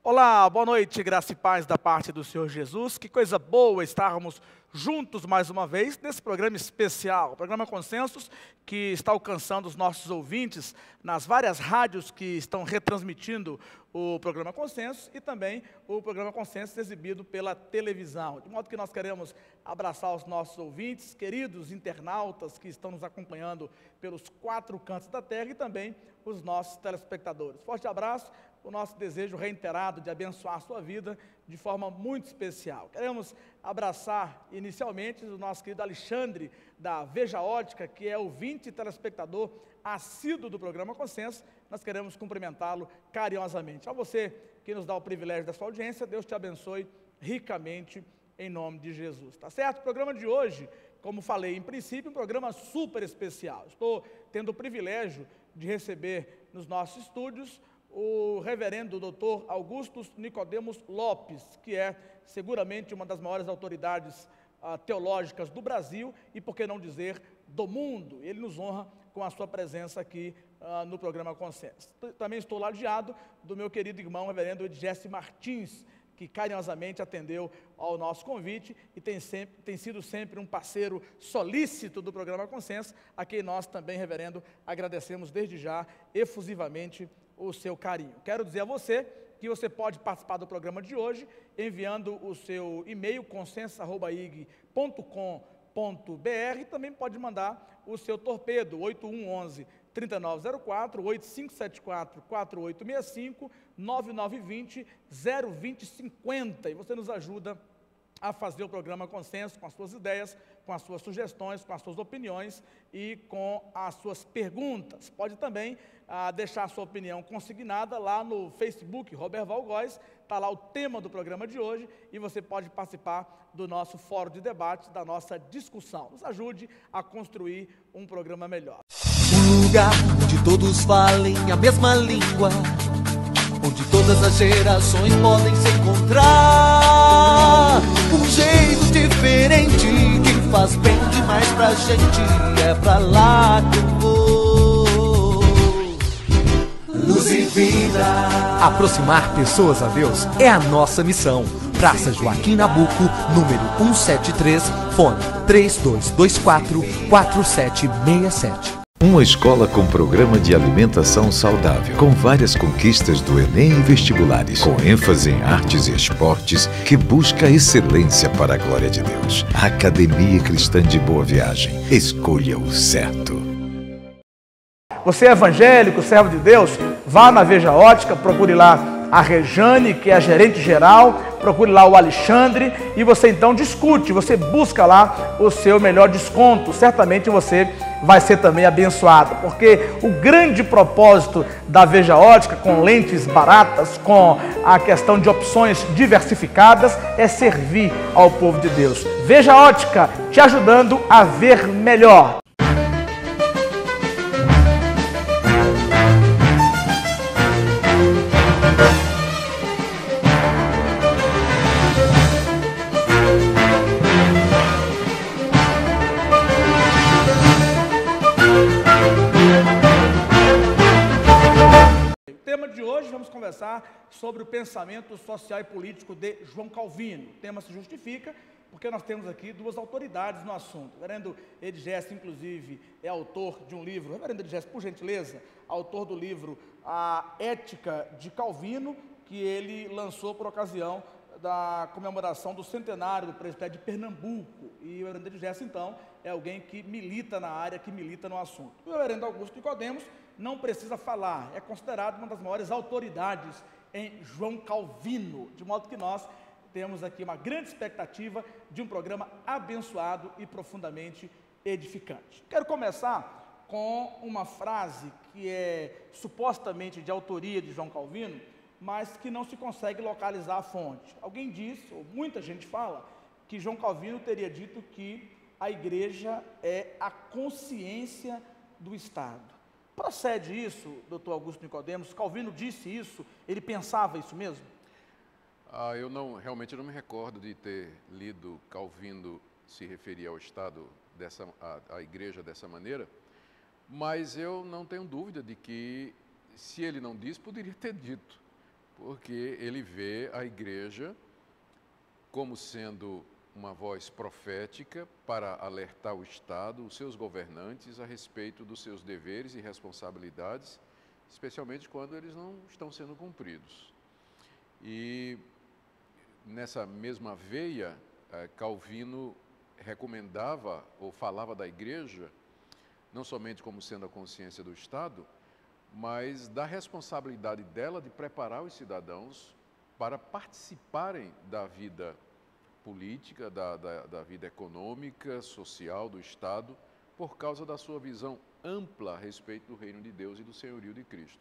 Olá, boa noite, graça e paz da parte do Senhor Jesus. Que coisa boa estarmos juntos mais uma vez nesse programa especial, o programa Consensos, que está alcançando os nossos ouvintes nas várias rádios que estão retransmitindo o programa Consensos e também o programa Consensos exibido pela televisão. De modo que nós queremos abraçar os nossos ouvintes, queridos internautas que estão nos acompanhando pelos 4 cantos da terra e também os nossos telespectadores. Forte abraço. O nosso desejo reiterado de abençoar a sua vida de forma muito especial. Queremos abraçar inicialmente o nosso querido Alexandre, da Veja Ótica, que é ouvinte e telespectador assíduo do programa Consenso. Nós queremos cumprimentá-lo carinhosamente. A você que nos dá o privilégio da sua audiência, Deus te abençoe ricamente em nome de Jesus. Tá certo? O programa de hoje, como falei em princípio, um programa super especial. Estou tendo o privilégio de receber nos nossos estúdios o reverendo Dr. Augusto Nicodemos Lopes, que é seguramente uma das maiores autoridades teológicas do Brasil e, por que não dizer, do mundo. Ele nos honra com a sua presença aqui no programa Consenso. Também estou ladeado do meu querido irmão, reverendo Jesse Martins, que carinhosamente atendeu ao nosso convite e tem sido sempre um parceiro solícito do programa Consenso, a quem nós também, reverendo, agradecemos desde já efusivamente o seu carinho. Quero dizer a você que você pode participar do programa de hoje enviando o seu e-mail consenso@ig.com.br e também pode mandar o seu torpedo 8111-3904, 8574-4865, 9920-02050 e você nos ajuda a fazer o programa Consenso com as suas ideias, com as suas sugestões, com as suas opiniões e com as suas perguntas. Pode também deixar a sua opinião consignada lá no Facebook, Robert Valgóis, está lá o tema do programa de hoje e você pode participar do nosso fórum de debate, da nossa discussão. Nos ajude a construir um programa melhor. Um lugar onde todos falem a mesma língua, onde todas as gerações podem se encontrar. Um jeito diferente que faz bem demais pra gente. É pra lá que eu vou. Luz e vida. Aproximar pessoas a Deus é a nossa missão. Praça Joaquim Nabuco, número 173, fone 3224-4767. Uma escola com programa de alimentação saudável, com várias conquistas do Enem e vestibulares, com ênfase em artes e esportes, que busca excelência para a glória de Deus. Academia Cristã de Boa Viagem. Escolha o certo. Você é evangélico, servo de Deus? Vá na Veja Ótica, procure lá a Rejane, que é a gerente geral, procure lá o Alexandre e você então discute, você busca lá o seu melhor desconto. Certamente você vai ser também abençoado, porque o grande propósito da Veja Ótica, com lentes baratas, com a questão de opções diversificadas, é servir ao povo de Deus. Veja Ótica, te ajudando a ver melhor. Hoje vamos conversar sobre o pensamento social e político de João Calvino. O tema se justifica porque nós temos aqui 2 autoridades no assunto. O reverendo Edgés, inclusive, é autor de um livro. Reverendo Edgés, por gentileza, autor do livro A Ética de Calvino, que ele lançou por ocasião da comemoração do centenário do presbitério de Pernambuco. E o reverendo Edgés, então, é alguém que milita na área, que milita no assunto. O reverendo Augusto Nicodemos não precisa falar, é considerado uma das maiores autoridades em João Calvino, de modo que nós temos aqui uma grande expectativa de um programa abençoado e profundamente edificante. Quero começar com uma frase que é supostamente de autoria de João Calvino, mas que não se consegue localizar a fonte. Alguém diz, ou muita gente fala, que João Calvino teria dito que a igreja é a consciência do Estado. Procede isso, doutor Augusto Nicodemos? Calvino disse isso? Ele pensava isso mesmo? Eu realmente não me recordo de ter lido Calvino se referir ao Estado, à igreja dessa maneira, mas eu não tenho dúvida de que, se ele não disse, poderia ter dito. porque ele vê a igreja como sendo uma voz profética para alertar o Estado, os seus governantes, a respeito dos seus deveres e responsabilidades, especialmente quando eles não estão sendo cumpridos. E nessa mesma veia, Calvino recomendava ou falava da igreja, não somente como sendo a consciência do Estado, mas da responsabilidade dela de preparar os cidadãos para participarem da vida política, da vida econômica, social do Estado, por causa da sua visão ampla a respeito do reino de Deus e do senhorio de Cristo.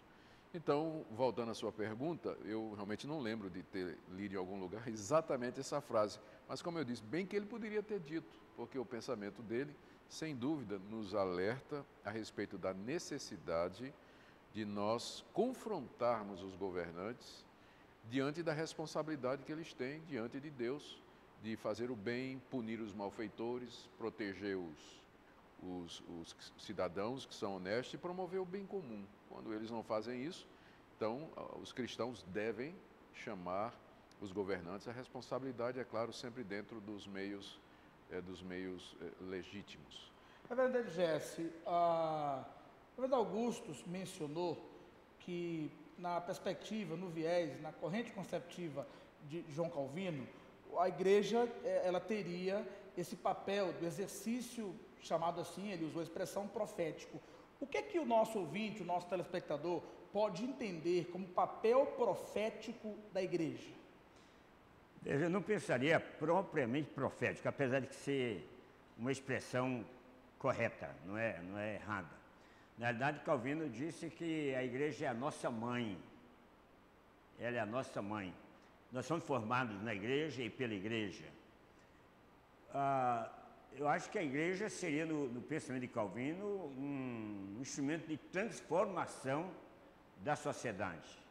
Então, voltando à sua pergunta, eu realmente não lembro de ter lido em algum lugar exatamente essa frase, mas como eu disse, bem que ele poderia ter dito, porque o pensamento dele, sem dúvida, nos alerta a respeito da necessidade de nós confrontarmos os governantes diante da responsabilidade que eles têm diante de Deus, de fazer o bem, punir os malfeitores, proteger os cidadãos que são honestos e promover o bem comum. Quando eles não fazem isso, então os cristãos devem chamar os governantes à responsabilidade, é claro, sempre dentro dos meios legítimos. Reverendo Jesse, o reverendo Augustus mencionou que na perspectiva, no viés, na corrente conceptiva de João Calvino, a igreja ela teria esse papel do exercício, chamado assim, ele usou a expressão profético. O que é que o nosso ouvinte, o nosso telespectador, pode entender como papel profético da igreja? Eu não pensaria propriamente profético, apesar de ser uma expressão correta, não é errada. Na realidade, Calvino disse que a igreja é a nossa mãe. Ela é a nossa mãe. Nós somos formados na igreja e pela igreja. Eu acho que a igreja seria, no pensamento de Calvino, um instrumento de transformação da sociedade.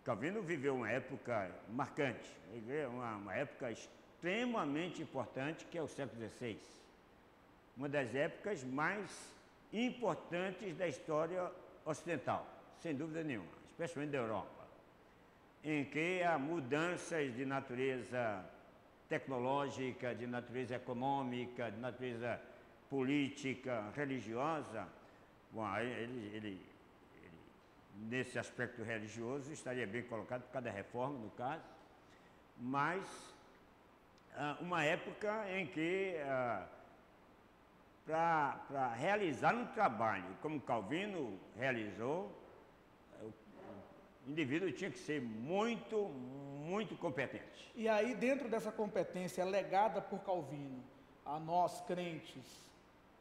Calvino viveu uma época marcante, uma época extremamente importante, que é o século XVI. Uma das épocas mais importantes da história ocidental, sem dúvida nenhuma, especialmente da Europa, em que há mudanças de natureza tecnológica, de natureza econômica, de natureza política, religiosa. Bom, ele nesse aspecto religioso estaria bem colocado por causa da reforma, no caso, mas uma época em que para realizar um trabalho como Calvino realizou, o indivíduo tinha que ser muito, muito competente. E aí, dentro dessa competência legada por Calvino a nós, crentes,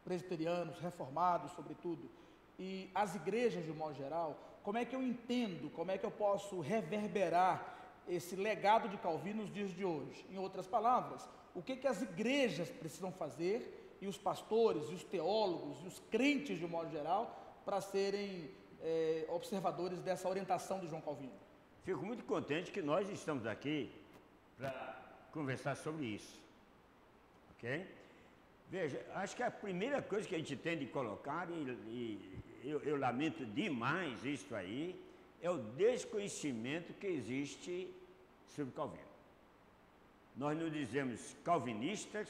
presbiterianos, reformados, sobretudo, e as igrejas de um modo geral, como é que eu entendo, como é que eu posso reverberar esse legado de Calvino nos dias de hoje? Em outras palavras, o que as igrejas precisam fazer, e os pastores, e os teólogos, e os crentes de um modo geral, para serem observadores dessa orientação de João Calvino? Fico muito contente que nós estamos aqui para conversar sobre isso, ok? Veja, acho que a primeira coisa que a gente tem de colocar, e eu lamento demais isso aí, é o desconhecimento que existe sobre Calvino. Nós não dizemos calvinistas,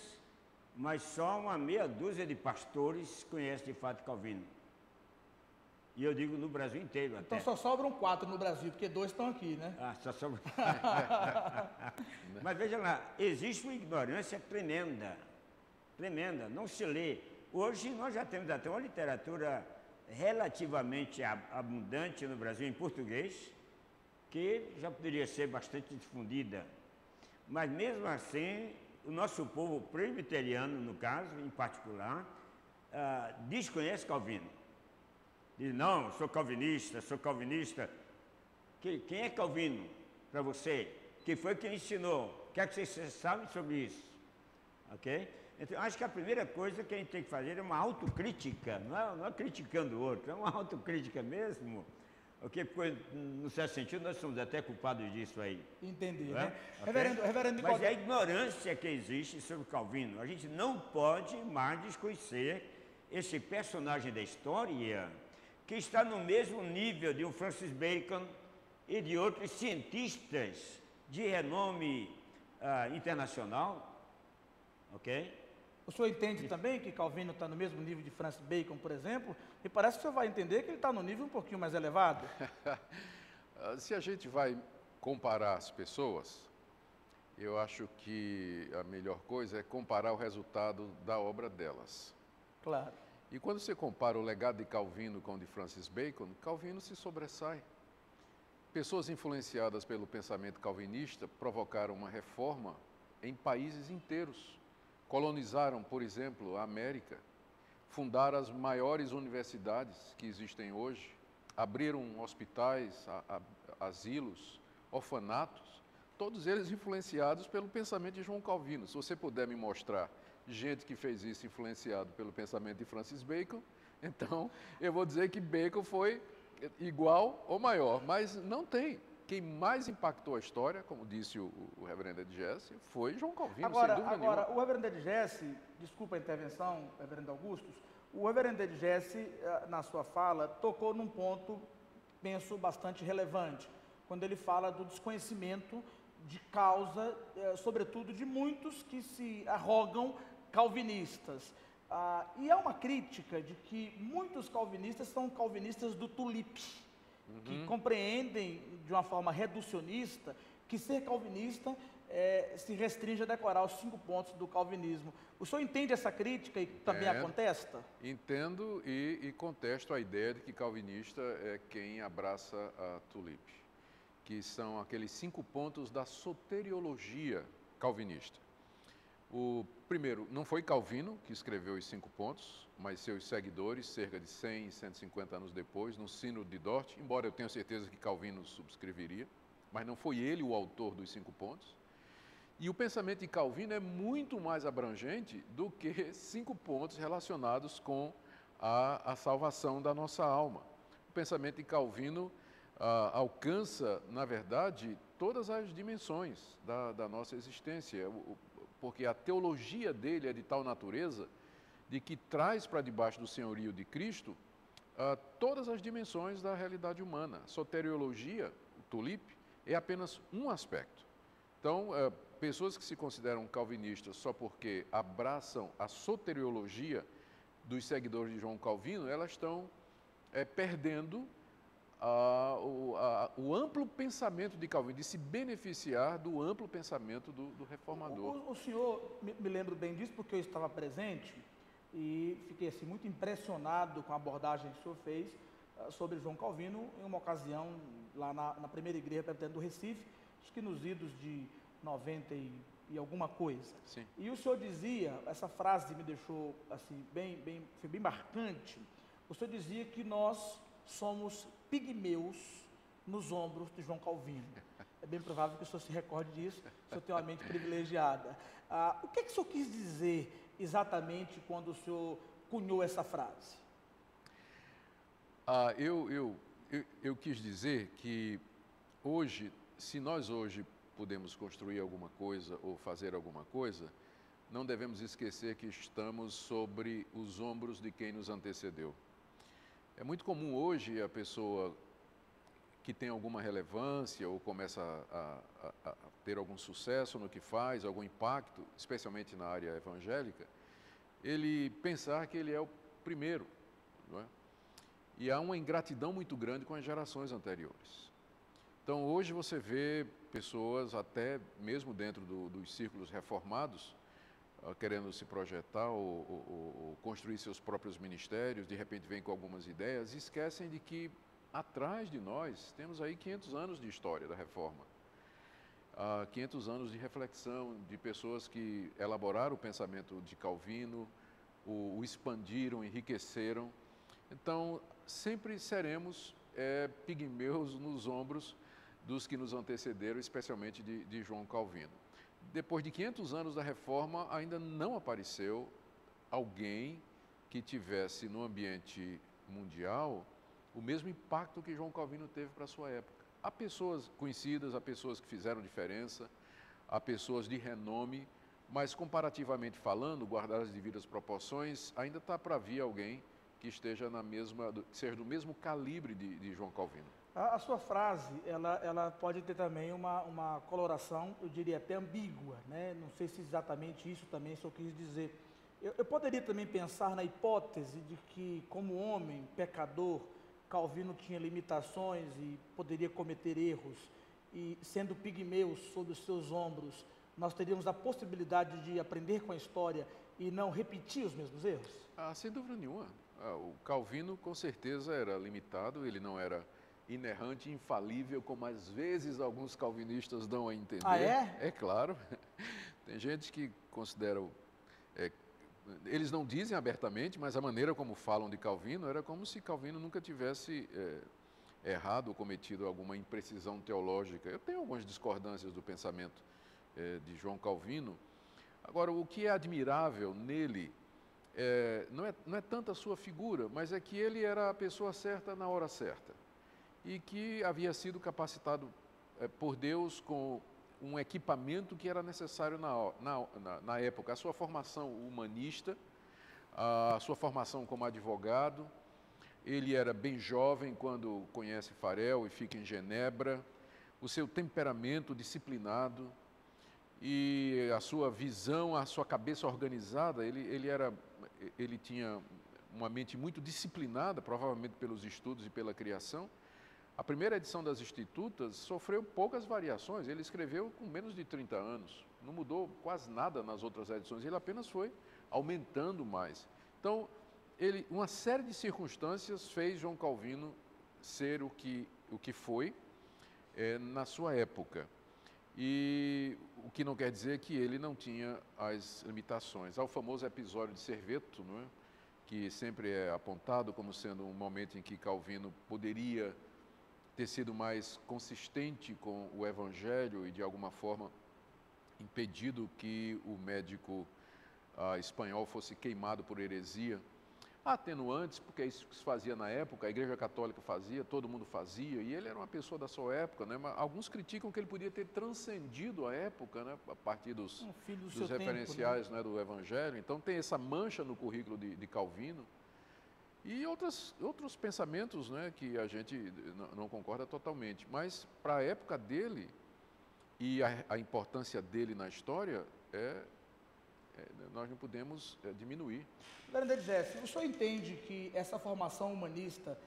mas só uma meia dúzia de pastores conhecem de fato Calvino. E eu digo no Brasil inteiro até. Então só sobram 4 no Brasil, porque 2 estão aqui, né? Só sobram. Mas veja lá, existe uma ignorância tremenda, tremenda, não se lê. Hoje nós já temos até uma literatura relativamente abundante no Brasil em português, que já poderia ser bastante difundida. Mas mesmo assim, o nosso povo presbiteriano, no caso, em particular, desconhece Calvino. Diz, não, sou calvinista. Quem é Calvino para você? Quem foi que ensinou? O que é que você sabe sobre isso? Ok? Então, acho que a primeira coisa que a gente tem que fazer é uma autocrítica, não é criticando o outro, é uma autocrítica mesmo, ok? Porque, no certo sentido, nós somos até culpados disso aí. Entendi, né? né? Okay? Reverendo Mas é a ignorância que existe sobre Calvino. A gente não pode mais desconhecer esse personagem da história que está no mesmo nível de um Francis Bacon, e de outros cientistas de renome internacional, ok? O senhor entende também que Calvino está no mesmo nível de Francis Bacon, por exemplo? E parece que o senhor vai entender que ele está no nível um pouquinho mais elevado. Se a gente vai comparar as pessoas, eu acho que a melhor coisa é comparar o resultado da obra delas. Claro. E quando você compara o legado de Calvino com o de Francis Bacon, Calvino se sobressai. Pessoas influenciadas pelo pensamento calvinista provocaram uma reforma em países inteiros. Colonizaram, por exemplo, a América, fundaram as maiores universidades que existem hoje, abriram hospitais, asilos, orfanatos, todos eles influenciados pelo pensamento de João Calvino. Se você puder me mostrar gente que fez isso influenciado pelo pensamento de Francis Bacon, então eu vou dizer que Bacon foi igual ou maior, mas não tem. Quem mais impactou a história, como disse o reverendo Ed Jesse, foi João Calvino, sem dúvida nenhuma. O reverendo Ed Jesse, desculpa a intervenção, reverendo Augustus, o reverendo Ed Jesse, na sua fala, tocou num ponto, penso, bastante relevante, quando ele fala do desconhecimento de causa, sobretudo de muitos que se arrogam calvinistas. E há uma crítica de que muitos calvinistas são calvinistas do tulipe, que compreendem de uma forma reducionista que ser calvinista se restringe a decorar os 5 pontos do calvinismo. O senhor entende essa crítica e também a contesta? Entendo e contesto a ideia de que calvinista é quem abraça a tulipe, que são aqueles 5 pontos da soteriologia calvinista. O primeiro, não foi Calvino que escreveu os 5 pontos, mas seus seguidores, cerca de 100 e 150 anos depois, no Sínodo de Dort, embora eu tenha certeza que Calvino subscreveria, mas não foi ele o autor dos 5 pontos. E o pensamento de Calvino é muito mais abrangente do que 5 pontos relacionados com a salvação da nossa alma. O pensamento de Calvino alcança, na verdade, todas as dimensões da nossa existência, porque a teologia dele é de tal natureza de que traz para debaixo do senhorio de Cristo todas as dimensões da realidade humana. A soteriologia, o tulipe, é apenas um aspecto. Então, pessoas que se consideram calvinistas só porque abraçam a soteriologia dos seguidores de João Calvino, elas estão perdendo o amplo pensamento de Calvino, de se beneficiar do amplo pensamento do reformador. O senhor, me lembro bem disso, porque eu estava presente e fiquei assim, muito impressionado com a abordagem que o senhor fez sobre João Calvino, em uma ocasião lá na primeira igreja presbiteriana do Recife, acho que nos idos de 90 e alguma coisa. Sim. E o senhor dizia, essa frase me deixou assim, foi bem marcante, o senhor dizia que nós somos pigmeus nos ombros de João Calvino. É bem provável que o senhor se recorde disso, o senhor tem uma mente privilegiada. O que o senhor quis dizer exatamente quando o senhor cunhou essa frase? Eu quis dizer que hoje, se nós hoje podemos construir alguma coisa ou fazer alguma coisa, não devemos esquecer que estamos sobre os ombros de quem nos antecedeu. É muito comum hoje a pessoa que tem alguma relevância ou começa a ter algum sucesso no que faz, algum impacto, especialmente na área evangélica, ele pensar que ele é o primeiro, não é? E há uma ingratidão muito grande com as gerações anteriores. Então, hoje você vê pessoas, até mesmo dentro dos círculos reformados, querendo se projetar ou construir seus próprios ministérios, de repente vêm com algumas ideias e esquecem de que atrás de nós temos aí 500 anos de história da Reforma, 500 anos de reflexão, de pessoas que elaboraram o pensamento de Calvino, o expandiram, enriqueceram. Então, sempre seremos pigmeus nos ombros dos que nos antecederam, especialmente de João Calvino. Depois de 500 anos da Reforma, ainda não apareceu alguém que tivesse no ambiente mundial o mesmo impacto que João Calvino teve para a sua época. Há pessoas conhecidas, há pessoas que fizeram diferença, há pessoas de renome, mas comparativamente falando, guardadas as devidas proporções, ainda está para vir alguém que esteja seja do mesmo calibre de João Calvino. A sua frase, ela pode ter também uma coloração, eu diria até ambígua, né? Não sei se exatamente isso também eu quis dizer. Eu poderia também pensar na hipótese de que, como homem, pecador, Calvino tinha limitações e poderia cometer erros, e sendo pigmeus sobre os seus ombros, nós teríamos a possibilidade de aprender com a história e não repetir os mesmos erros? Sem dúvida nenhuma. O Calvino, com certeza, era limitado, ele não era inerrante, infalível, como às vezes alguns calvinistas dão a entender. Ah, é? É claro. Tem gente que considera... eles não dizem abertamente, mas a maneira como falam de Calvino era como se Calvino nunca tivesse errado ou cometido alguma imprecisão teológica. Eu tenho algumas discordâncias do pensamento de João Calvino. Agora, o que é admirável nele não é tanto a sua figura, mas é que ele era a pessoa certa na hora certa e que havia sido capacitado por Deus com um equipamento que era necessário na época. A sua formação humanista, a sua formação como advogado. Ele era bem jovem quando conhece Farel e fica em Genebra. O seu temperamento disciplinado e a sua visão, a sua cabeça organizada, ele tinha uma mente muito disciplinada, provavelmente pelos estudos e pela criação. A primeira edição das Institutas sofreu poucas variações, ele escreveu com menos de 30 anos, não mudou quase nada nas outras edições, ele apenas foi aumentando mais. Então, uma série de circunstâncias fez João Calvino ser o que foi na sua época. E o que não quer dizer que ele não tinha as limitações. Há o famoso episódio de Serveto, não é? Que sempre é apontado como sendo um momento em que Calvino poderia ter sido mais consistente com o Evangelho e, de alguma forma, impedido que o médico espanhol fosse queimado por heresia. Há atenuantes, porque é isso que se fazia na época, a Igreja Católica fazia, todo mundo fazia, e ele era uma pessoa da sua época, né? Mas alguns criticam que ele podia ter transcendido a época, né? A partir dos referenciais, tempo, né? Do Evangelho. Então tem essa mancha no currículo de Calvino. E outros pensamentos, né, que a gente não concorda totalmente, mas para a época dele e a importância dele na história, nós não podemos diminuir. Vereador José, o senhor entende que essa formação humanista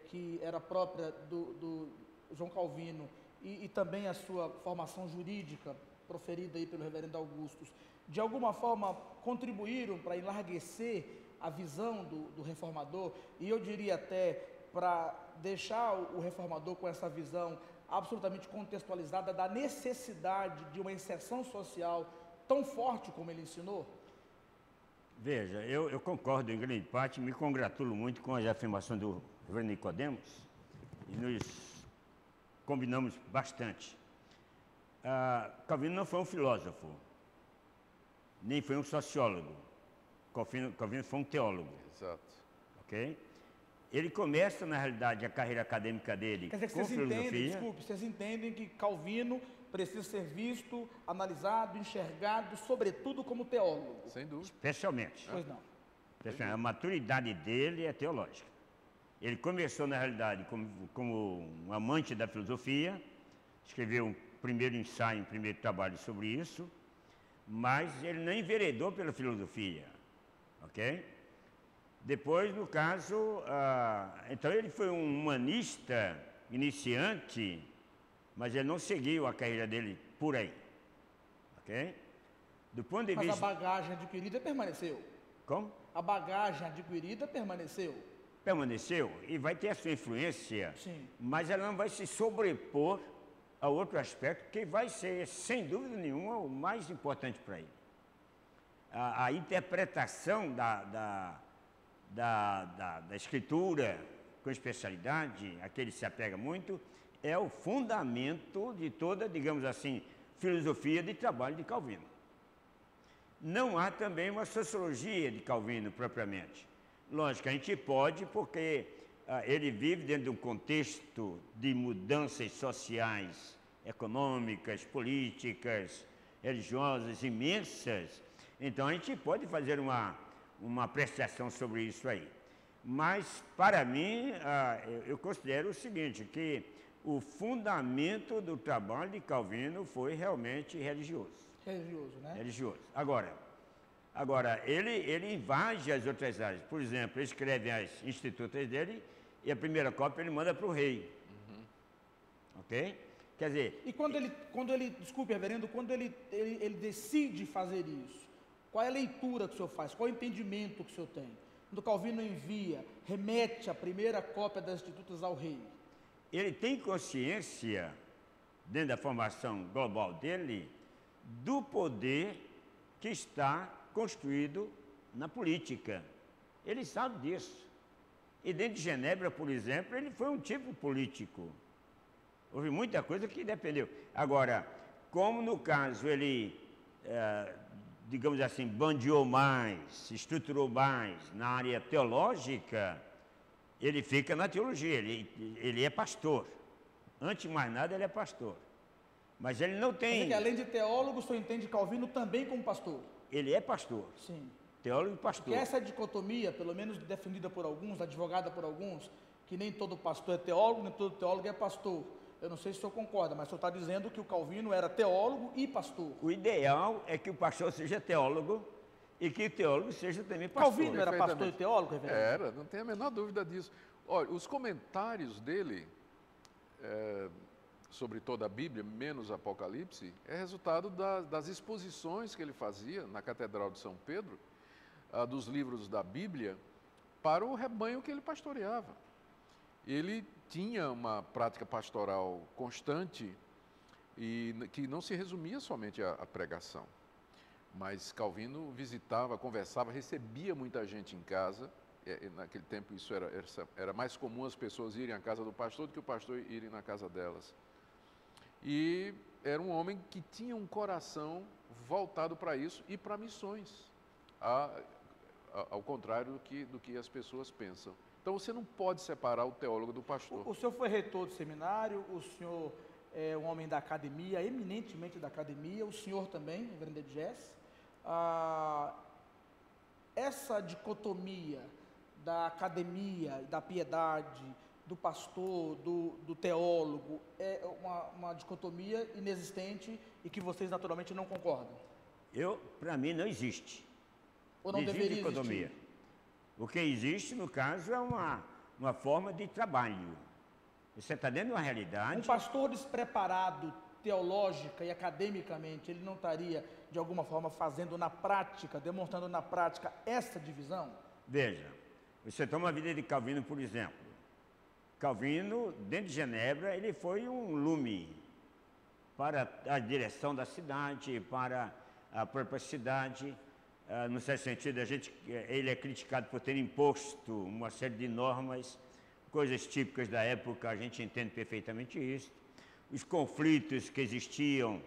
que era própria do João Calvino e também a sua formação jurídica, proferida aí pelo reverendo Augustus, de alguma forma contribuíram para enlarguecer a visão do reformador, e eu diria até para deixar o reformador com essa visão absolutamente contextualizada da necessidade de uma inserção social tão forte como ele ensinou? Veja, eu concordo em grande parte, me congratulo muito com as afirmações do reverendo Nicodemos e nos combinamos bastante. Calvino não foi um filósofo, nem foi um sociólogo. Calvino foi um teólogo. Exato. Ok? Ele começa, na realidade, a carreira acadêmica dele com filosofia. Vocês entendem que Calvino precisa ser visto, analisado, enxergado, sobretudo como teólogo. Sem dúvida. Especialmente. Pois não. A maturidade dele é teológica. Ele começou, na realidade, como um amante da filosofia, escreveu um primeiro ensaio, um primeiro trabalho sobre isso, mas ele não enveredou pela filosofia. Ok? Depois, no caso, então ele foi um humanista iniciante, mas ele não seguiu a carreira dele por aí. Ok? Do ponto de vista... Mas a bagagem adquirida permaneceu. Como? A bagagem adquirida permaneceu. Permaneceu e vai ter a sua influência, sim, mas ela não vai se sobrepor a outro aspecto que vai ser, sem dúvida nenhuma, o mais importante para ele. A interpretação da escritura com especialidade, a que ele se apega muito, é o fundamento de toda, digamos assim, filosofia de trabalho de Calvino. Não há também uma sociologia de Calvino propriamente. Lógico, a gente pode, porque ele vive dentro de um contexto de mudanças sociais, econômicas, políticas, religiosas imensas. Então a gente pode fazer uma apreciação sobre isso aí. Mas, para mim, eu considero o seguinte, que o fundamento do trabalho de Calvino foi realmente religioso. Religioso, né? Religioso. Agora ele invade as outras áreas. Por exemplo, ele escreve as institutas dele e a primeira cópia ele manda para o rei. Ok? Quer dizer... E quando ele desculpe, reverendo, quando ele decide fazer isso, qual é a leitura que o senhor faz? Qual é o entendimento que o senhor tem? Quando Calvino envia, remete a primeira cópia das institutas ao rei. Ele tem consciência, dentro da formação global dele, do poder que está construído na política. Ele sabe disso. E dentro de Genebra, por exemplo, ele foi um tipo político. Houve muita coisa que dependeu. Agora, como no caso ele, digamos assim, bandeou mais, estruturou mais na área teológica, ele fica na teologia, ele é pastor. Antes de mais nada, ele é pastor. Mas ele não tem... Porque além de teólogo, o senhor entende Calvino também como pastor? Ele é pastor. Sim. Teólogo e pastor. Porque essa dicotomia, pelo menos defendida por alguns, advogada por alguns, que nem todo pastor é teólogo, nem todo teólogo é pastor. Eu não sei se o senhor concorda, mas o senhor está dizendo que o Calvino era teólogo e pastor. O ideal é que o pastor seja teólogo e que o teólogo seja também pastor. Calvino era pastor e teólogo, reverendo? Era, não tem a menor dúvida disso. Olha, os comentários dele sobre toda a Bíblia, menos Apocalipse, é resultado das exposições que ele fazia na Catedral de São Pedro, dos livros da Bíblia, para o rebanho que ele pastoreava. Ele tinha uma prática pastoral constante e que não se resumia somente à pregação. Mas Calvino visitava, conversava, recebia muita gente em casa. Naquele tempo isso era mais comum as pessoas irem à casa do pastor do que o pastor irem na casa delas. E era um homem que tinha um coração voltado para isso e para missões, ao contrário do que as pessoas pensam. Então você não pode separar o teólogo do pastor. O senhor foi reitor do seminário, o senhor é um homem da academia, eminentemente da academia, o senhor também, reverendo Edgés. Essa dicotomia da academia, da piedade, do pastor, do teólogo, é uma dicotomia inexistente e que vocês naturalmente não concordam? Para mim, não existe. Ou não deveria dicotomia existir? O que existe, no caso, é uma forma de trabalho. Você está dentro de uma realidade... Um pastor despreparado, teológica e academicamente, ele não estaria, de alguma forma, fazendo na prática, demonstrando na prática essa divisão? Veja, você toma a vida de Calvino, por exemplo. Calvino, dentro de Genebra, ele foi um lume para a direção da cidade, para a própria cidade. No certo sentido, ele é criticado por ter imposto uma série de normas, coisas típicas da época, a gente entende perfeitamente isso. Os conflitos que existiam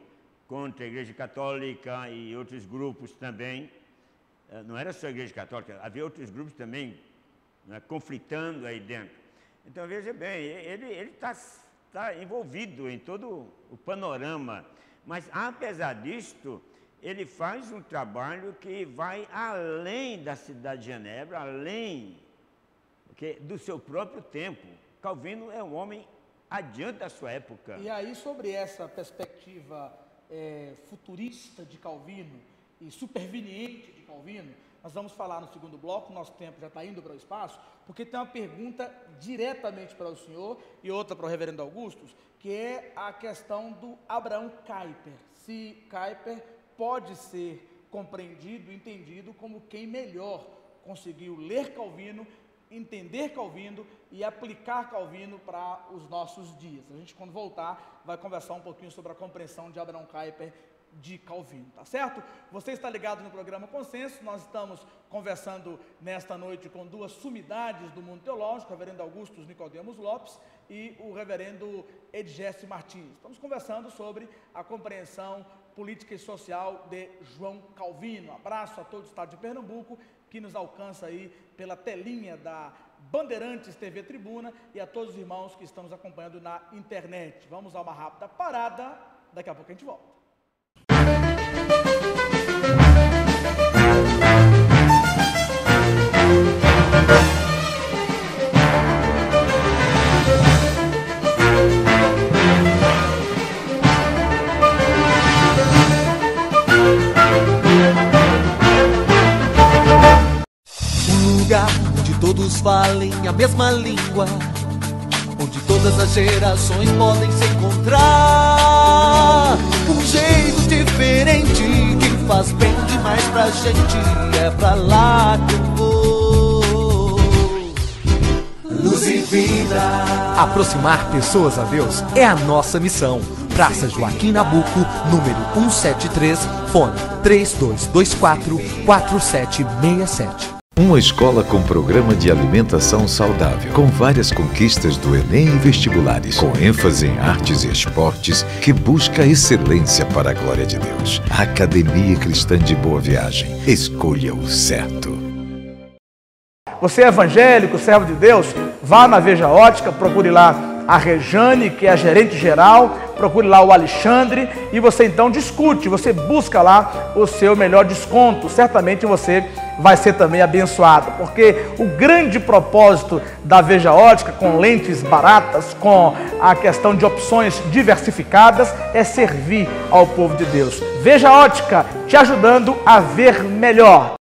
contra a Igreja Católica e outros grupos também, não era só a Igreja Católica, havia outros grupos também, né, conflitando aí dentro. Então, veja bem, ele está envolvido em todo o panorama, mas apesar disto, ele faz um trabalho que vai além da cidade de Genebra, além do seu próprio tempo. Calvino é um homem adiante da sua época. E aí, sobre essa perspectiva futurista de Calvino e superveniente de Calvino, nós vamos falar no segundo bloco, nosso tempo já está indo para o espaço, porque tem uma pergunta diretamente para o senhor e outra para o reverendo Augustus, que é a questão do Abraham Kuyper. Se Kuyper pode ser compreendido, entendido como quem melhor conseguiu ler Calvino, entender Calvino e aplicar Calvino para os nossos dias. A gente, quando voltar, vai conversar um pouquinho sobre a compreensão de Abraham Kuyper de Calvino, tá certo? Você está ligado no programa Consenso, nós estamos conversando nesta noite com duas sumidades do mundo teológico, o reverendo Augustus Nicodemos Lopes e o reverendo Edgés Martins. Estamos conversando sobre a compreensão política e social de João Calvino. Abraço a todo o estado de Pernambuco, que nos alcança aí pela telinha da Bandeirantes TV Tribuna e a todos os irmãos que estão nos acompanhando na internet. Vamos a uma rápida parada, daqui a pouco a gente volta. todos falem a mesma língua, onde todas as gerações podem se encontrar. Um jeito diferente que faz bem demais pra gente, é pra lá que eu vou. Luz e vida. Aproximar pessoas a Deus é a nossa missão. Praça Joaquim Nabuco, número 173, fone 3224-4767. Uma escola com programa de alimentação saudável, com várias conquistas do Enem e vestibulares, com ênfase em artes e esportes, que busca excelência para a glória de Deus. Academia Cristã de Boa Viagem. Escolha o certo. Você é evangélico, servo de Deus? Vá na Veja Ótica, procure lá a Rejane, que é a gerente geral, procure lá o Alexandre e você então discute, você busca lá o seu melhor desconto. Certamente você vai ser também abençoado, porque o grande propósito da Veja Ótica, com lentes baratas, com a questão de opções diversificadas, é servir ao povo de Deus. Veja Ótica, te ajudando a ver melhor.